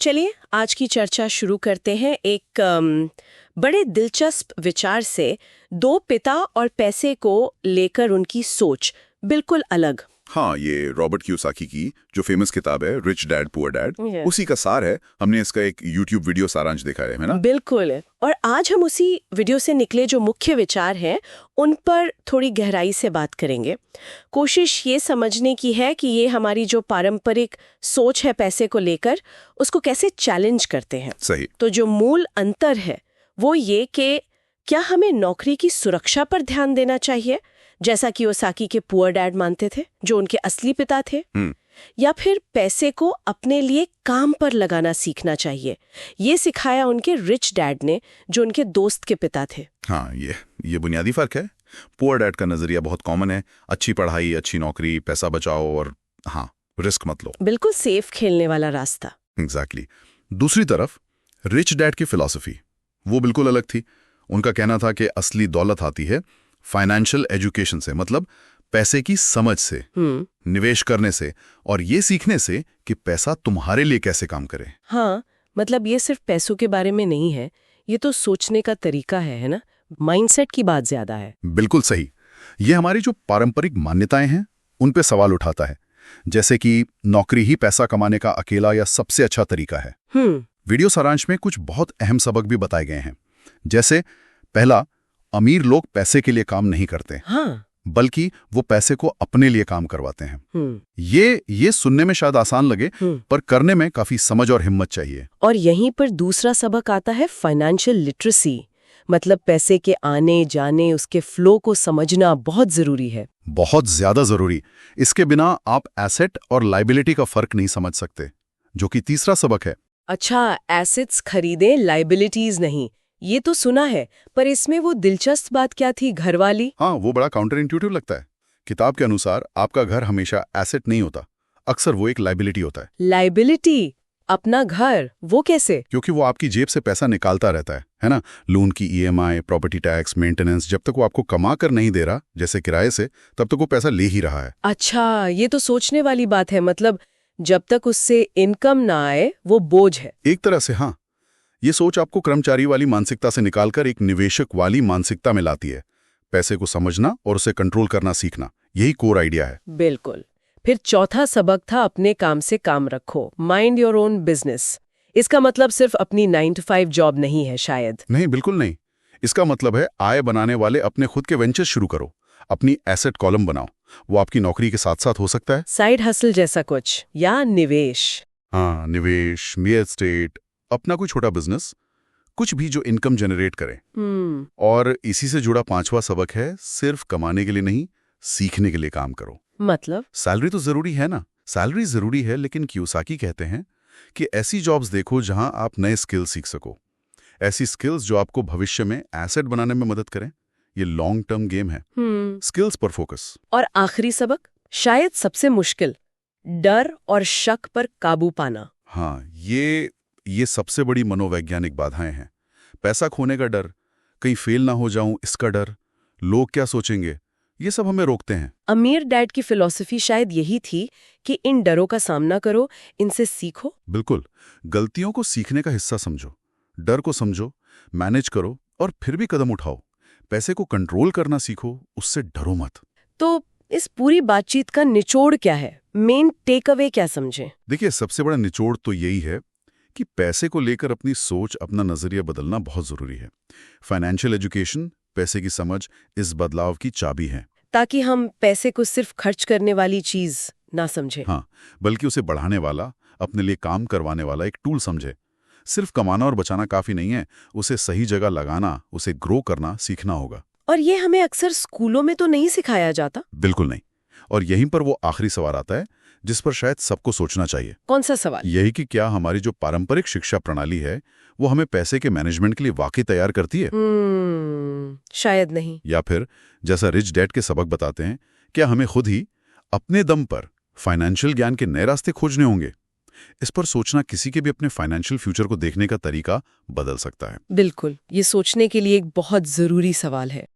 चलिए आज की चर्चा शुरू करते हैं एक बड़े दिलचस्प विचार से। दो पिता और पैसे को लेकर उनकी सोच बिल्कुल अलग। हाँ, ये रॉबर्ट कियोसाकी की जो फेमस किताब है rich dad poor dad, Yes. उसी का सार है। हमने इसका एक YouTube वीडियो सारांश देखा है ना? बिल्कुल। और आज हम उसी वीडियो से निकले जो मुख्य विचार हैं उन पर थोड़ी गहराई से बात करेंगे। कोशिश ये समझने की है कि ये हमारी जो पारंपरिक सोच है पैसे को लेकर उसको कैसे चैलेंज करते हैं। सही। तो जो मूल अंतर है वो ये कि क्या हमें नौकरी की सुरक्षा पर ध्यान देना चाहिए जैसा कि कियोसाकी के पुअर डैड मानते थे, जो उनके असली पिता थे, या फिर पैसे को अपने लिए काम पर लगाना सीखना चाहिए। ये सिखाया उनके रिच डैड ने, जो उनके दोस्त के पिता थे। हाँ, ये बुनियादी फर्क है। पुअर डैड का नजरिया बहुत कॉमन है, अच्छी पढ़ाई, अच्छी नौकरी, पैसा बचाओ और हाँ, रिस्क मत लो। बिल्कुल सेफ खेलने वाला रास्ता। एग्जैक्टली। दूसरी तरफ रिच डैड की फिलॉसफी वो बिल्कुल अलग थी। उनका कहना था कि असली दौलत आती है फाइनेंशियल एजुकेशन से, मतलब पैसे की समझ से, निवेश करने से और ये सीखने से कि पैसा तुम्हारे लिए कैसे काम करे। हाँ, मतलब ये सिर्फ पैसों के बारे में नहीं है, ये तो सोचने का तरीका है ना? माइंडसेट की बात ज्यादा है। बिल्कुल सही। ये हमारी जो पारंपरिक मान्यताएं हैं उन पे सवाल उठाता है, जैसे कि नौकरी ही पैसा कमाने का अकेला या सबसे अच्छा तरीका है। वीडियो सारांश में कुछ बहुत अहम सबक भी बताए गए हैं, जैसे पहला, अमीर लोग पैसे के लिए काम नहीं करते, बल्कि वो पैसे को अपने लिए काम करवाते हैं। ये सुनने में शायद आसान लगे, पर करने में काफी समझ और हिम्मत चाहिए। और यहीं पर दूसरा सबक आता है फाइनेंशियल लिटरेसी, मतलब पैसे के आने जाने, उसके फ्लो को समझना बहुत जरूरी है। बहुत ज्यादा जरूरी। इसके बिना आप एसेट और लाइबिलिटी का फर्क नहीं समझ सकते, जो कि तीसरा सबक है। अच्छा, एसेट्स खरीदें, लाइबिलिटीज नहीं, ये तो सुना है, पर इसमें वो दिलचस्प बात क्या थी, घर वाली? हाँ, वो बड़ा काउंटर इंट्यूटिव लगता है। किताब के अनुसार आपका घर हमेशा एसेट नहीं होता, अक्सर वो एक लाइबिलिटी होता है। लाइबिलिटी? अपना घर? वो कैसे? क्योंकि वो आपकी जेब से पैसा निकालता रहता है ना? लोन की EMI, प्रॉपर्टी टैक्स, मेंटेनेंस, जब तक वो आपको कमा कर नहीं दे रहा, जैसे किराए से, तब तक वो पैसा ले ही रहा है। अच्छा, ये तो सोचने वाली बात है। मतलब जब तक उससे इनकम ना आए वो बोझ है। एक तरह से हाँ। ये सोच आपको कर्मचारी वाली मानसिकता से निकालकर एक निवेशक वाली मानसिकता में लाती है। पैसे को समझना और उसे कंट्रोल करना सीखना, यही कोर आइडिया है। बिल्कुल। फिर चौथा सबक था अपने काम से काम रखो, माइंड योर ओन बिजनेस। इसका मतलब सिर्फ अपनी 9 to 5 जॉब नहीं है शायद। नहीं, बिल्कुल नहीं। इसका मतलब है आय बनाने वाले अपने खुद के वेंचर शुरू करो, अपनी एसेट कॉलम बनाओ। वो आपकी नौकरी के साथ साथ हो सकता है साइड हसल जैसा कुछ, या निवेश। हाँ, निवेश, रियल एस्टेट, अपना कोई छोटा बिजनेस, कुछ भी जो इनकम जनरेट करे। और इसी से जुड़ा पांचवा सबक है, सिर्फ कमाने के लिए नहीं, सीखने के लिए काम करो। मतलब सैलरी तो जरूरी है ना, सैलरी जरूरी है, लेकिन कियोसाकी कहते हैं कि ऐसी जॉब्स देखो जहां आप नए स्किल्स सीख सको, ऐसी स्किल्स जो आपको भविष्य में एसेट बनाने में मदद करें। ये लॉन्ग टर्म गेम है। स्किल्स पर फोकस। और आखिरी सबक, शायद सबसे मुश्किल, डर और शक पर काबू पाना। हाँ, ये सबसे बड़ी मनोवैज्ञानिक बाधाएं हैं। पैसा खोने का डर, कहीं फेल ना हो जाऊं इसका डर, लोग क्या सोचेंगे, ये सब हमें रोकते हैं। अमीर डैड की फिलॉसफी शायद यही थी कि इन डरों का सामना करो, इनसे सीखो। बिल्कुल। गलतियों को सीखने का हिस्सा समझो, डर को समझो, मैनेज करो और फिर भी कदम उठाओ। पैसे को कंट्रोल करना सीखो, उससे डरो मत। तो इस पूरी बातचीत का निचोड़ क्या है? मेन टेक अवे क्या समझें? देखिए, सबसे बड़ा निचोड़ तो यही है कि पैसे को लेकर अपनी सोच, अपना नजरिया बदलना बहुत जरूरी है। फाइनेंशियल एजुकेशन, पैसे की समझ, इस बदलाव की चाबी है, ताकि हम पैसे को सिर्फ खर्च करने वाली चीज ना समझे। हाँ, बल्कि उसे बढ़ाने वाला, अपने लिए काम करवाने वाला एक टूल समझे। सिर्फ कमाना और बचाना काफी नहीं है, उसे सही जगह लगाना, उसे ग्रो करना सीखना होगा। और ये हमें अक्सर स्कूलों में तो नहीं सिखाया जाता। बिल्कुल नहीं। और यहीं पर वो आखिरी सवाल आता है जिस पर शायद सबको सोचना चाहिए। कौन सा सवाल? यही कि क्या हमारी जो पारंपरिक शिक्षा प्रणाली है वो हमें पैसे के मैनेजमेंट के लिए वाकई तैयार करती है? शायद नहीं। या फिर जैसा रिच डैड के सबक बताते हैं, क्या हमें खुद ही अपने दम पर फाइनेंशियल ज्ञान के नए रास्ते खोजने होंगे? इस पर सोचना किसी के भी अपने फाइनेंशियल फ्यूचर को देखने का तरीका बदल सकता है। बिल्कुल, ये सोचने के लिए एक बहुत जरूरी सवाल है।